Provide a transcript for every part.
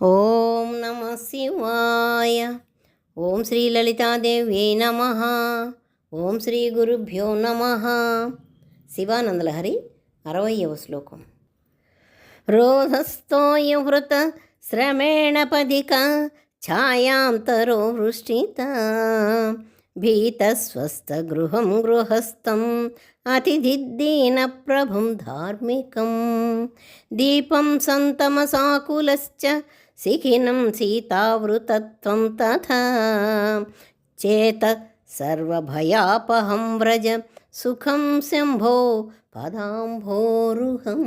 ఓం నమ శివాయ. ఓం శ్రీ లలితాదేవ్యై నమ. ఓం శ్రీ గురుభ్యో నమ. శివానందలహరి 60వ శ్లోకం. రోధస్థోయవృత శ్రమేణ పదిక ఛాయాంతరో వృష్టిత భీతస్వస్థగృహం గృహస్థం అతిథిద్దీన ప్రభుం ధార్మికం దీపం సంతమసాకులశ్చ శిఖినం సీతావృతత్వం తథా చేత సర్వభయాపహం వ్రజ సుఖం శంభో పదాంభోరుహం.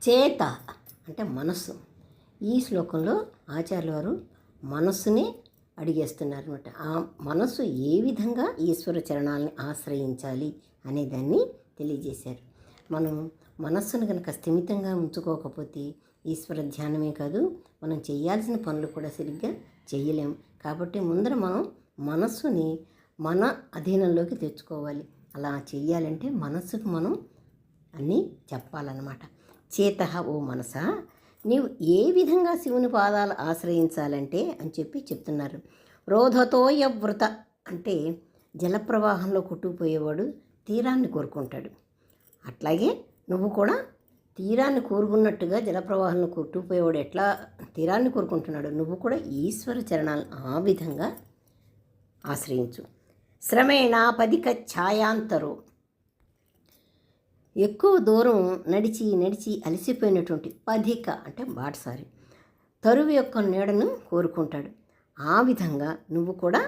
చేత అంటే మనస్సు. ఈ శ్లోకంలో ఆచార్యుల వారు మనస్సుని అడిగేస్తున్నారనమాట. ఆ మనస్సు ఏ విధంగా ఈశ్వర చరణాలని ఆశ్రయించాలి అనే దాన్ని తెలియజేశారు. మనం మనస్సును కనుక స్థిమితంగా ఉంచుకోకపోతే ఈశ్వర ధ్యానమే కాదు, మనం చేయాల్సిన పనులు కూడా సరిగ్గా చేయలేం. కాబట్టి ముందర మనం మనస్సుని మన అధీనంలోకి తెచ్చుకోవాలి. అలా చెయ్యాలంటే మనస్సుకు మనం అన్నీ చెప్పాలన్నమాట. చేత ఓ మనసా, నీవు ఏ విధంగా శివుని పాదాలు ఆశ్రయించాలంటే అని చెప్తున్నారు. రోధతోయవృత అంటే జలప్రవాహంలో కొట్టుకుపోయేవాడు తీరాన్ని కోరుకుంటాడు. అట్లాగే నువ్వు కూడా తీరాన్ని కోరుకున్నట్టుగా జలప్రవాహంలో కొట్టుకుపోయేవాడు ఎట్లా తీరాన్ని కోరుకుంటున్నాడు, నువ్వు కూడా ఈశ్వర చరణాలను ఆ విధంగా ఆశ్రయించు. శ్రమేణ పదిక ఛాయాంతరో, ఎక్కువ దూరం నడిచి అలసిపోయినటువంటి పదిక అంటే బాటసారి తరువు యొక్క నీడను కోరుకుంటాడు. ఆ విధంగా నువ్వు కూడా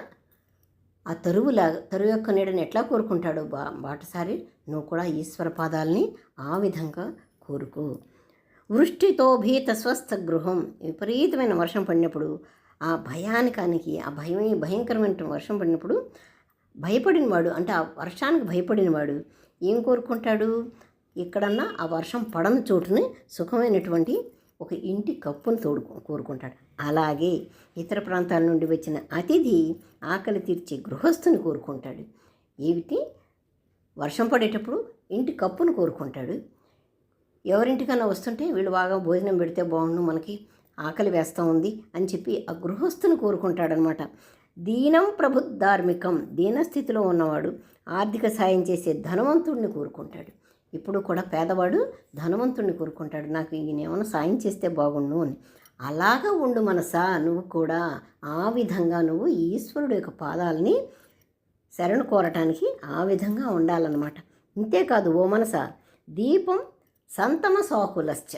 ఆ తరువు యొక్క నీడను ఎట్లా కోరుకుంటాడో బాటసారి నువ్వు కూడా ఈశ్వర పాదాలని ఆ విధంగా కోరుకో. వృష్టితో భీత స్వస్థ గృహం, విపరీతమైన వర్షం పడినప్పుడు ఆ భయానికానికి భయంకరమైన వర్షం పడినప్పుడు భయపడినవాడు అంటే ఆ వర్షానికి భయపడినవాడు ఏం కోరుకుంటాడు, ఎక్కడన్నా ఆ వర్షం పడని చోటుని సుఖమైనటువంటి ఒక ఇంటి కప్పును కోరుకుంటాడు. అలాగే ఇతర ప్రాంతాల నుండి వచ్చిన అతిథి ఆకలి తీర్చే గృహస్థుని కోరుకుంటాడు. ఏమిటి, వర్షం పడేటప్పుడు ఇంటి కప్పును కోరుకుంటాడు. ఎవరింటికన్నా వస్తుంటే వీళ్ళు బాగా భోజనం పెడితే బాగుండు, మనకి ఆకలి వేస్తూ ఉంది అని చెప్పి ఆ గృహస్థుని కోరుకుంటాడనమాట. దీనం ప్రభుధార్మికం, దీనస్థితిలో ఉన్నవాడు ఆర్థిక సాయం చేసే ధనవంతుడిని కోరుకుంటాడు. ఇప్పుడు కూడా పేదవాడు ధనవంతుడిని కోరుకుంటాడు, నాకు ఈయనేమైనా సాయం చేస్తే బాగుండు అని. అలాగా ఉండు మనసా, నువ్వు కూడా ఆ విధంగా నువ్వు ఈశ్వరుడు యొక్క పాదాలని శరణు కోరటానికి ఆ విధంగా ఉండాలన్నమాట. ఇంతేకాదు ఓ మనసా, దీపం సంతమ సాకులశ్చ,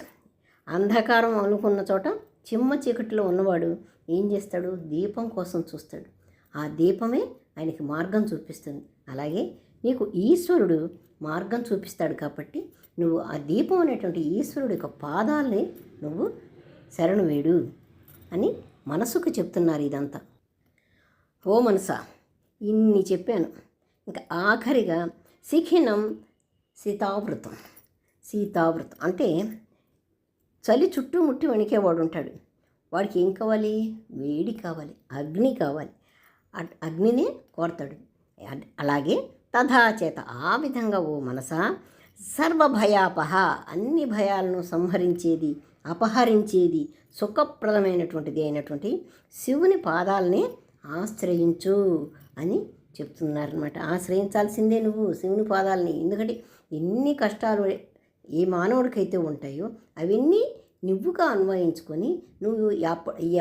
అంధకారం అనుకున్న చోట చిమ్మ చీకటిలో ఉన్నవాడు ఏం చేస్తాడు, దీపం కోసం చూస్తాడు. ఆ దీపమే ఆయనకి మార్గం చూపిస్తుంది. అలాగే నీకు ఈశ్వరుడు మార్గం చూపిస్తాడు. కాబట్టి నువ్వు ఆ దీపం అనేటువంటి ఈశ్వరుడు యొక్క పాదాలని నువ్వు శరణు వేడు అని మనసుకు చెప్తున్నారు. ఇదంతా ఓ మనసా, ఇన్ని చెప్పాను. ఇంకా ఆఖరిగా శిఖినం సీతావృతం అంటే చలి చుట్టుముట్టి వణికేవాడు ఉంటాడు. వాడికి ఏం కావాలి, వేడి కావాలి, అగ్ని కావాలి. అగ్నినే కోరతాడు. అలాగే తథాచేత ఆ విధంగా ఓ మనసా, సర్వభయాపహ అన్ని భయాలను సంహరించేది అపహరించేది సుఖప్రదమైనటువంటిది అయినటువంటి శివుని పాదాలని ఆశ్రయించు అని చెప్తున్నారనమాట. ఆశ్రయించాల్సిందే నువ్వు శివుని పాదాలని. ఎందుకంటే ఎన్ని కష్టాలు ఏ మానవుడికైతే ఉంటాయో అవన్నీ నువ్వుగా అన్వయించుకొని నువ్వు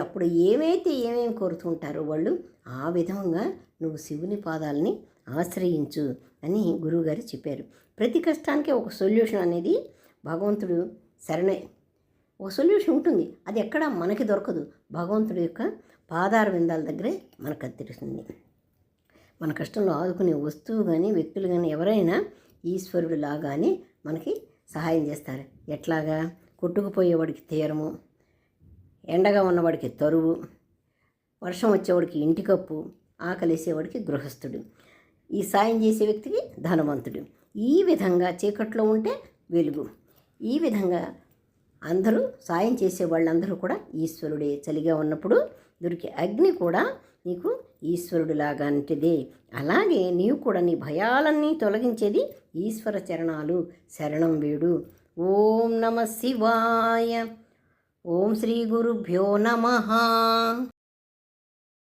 అప్పుడు ఏమేమి కోరుతుంటారో వాళ్ళు ఆ విధంగా నువ్వు శివుని పాదాలని ఆశ్రయించు అని గురువుగారు చెప్పారు. ప్రతి కష్టానికి ఒక సొల్యూషన్ అనేది భగవంతుడు శరణే ఒక సొల్యూషన్ ఉంటుంది. అది ఎక్కడ మనకి దొరకదు, భగవంతుడి యొక్క పాదార విందాల దగ్గరే మనకు తెలుస్తుంది. మన కష్టంలో ఆదుకునే వస్తువు కానీ వ్యక్తులు కానీ ఎవరైనా ఈశ్వరుడు లాగానే మనకి సహాయం చేస్తారు. ఎట్లాగా, కొట్టుకుపోయేవాడికి తీరము, ఎండగా ఉన్నవాడికి తరువు, వర్షం వచ్చేవాడికి ఇంటి కప్పు, ఆకలేసేవాడికి గృహస్థుడు, ఈ సాయం చేసే వ్యక్తికి ధనవంతుడు. ఈ విధంగా చీకట్లో ఉంటే వెలుగు. ఈ విధంగా అందరూ సాయం చేసే వాళ్ళందరూ కూడా ఈశ్వరుడే. చలిగా ఉన్నప్పుడు దొరికే అగ్ని కూడా నీకు ఈశ్వరుడు లాగాంటిదే. అలాగే నీవు కూడా నీ భయాలన్నీ తొలగించేది ఈశ్వర చరణాలు, శరణం వేడు. ఓం నమ శివాయ. ఓం శ్రీ గురుభ్యో నమః.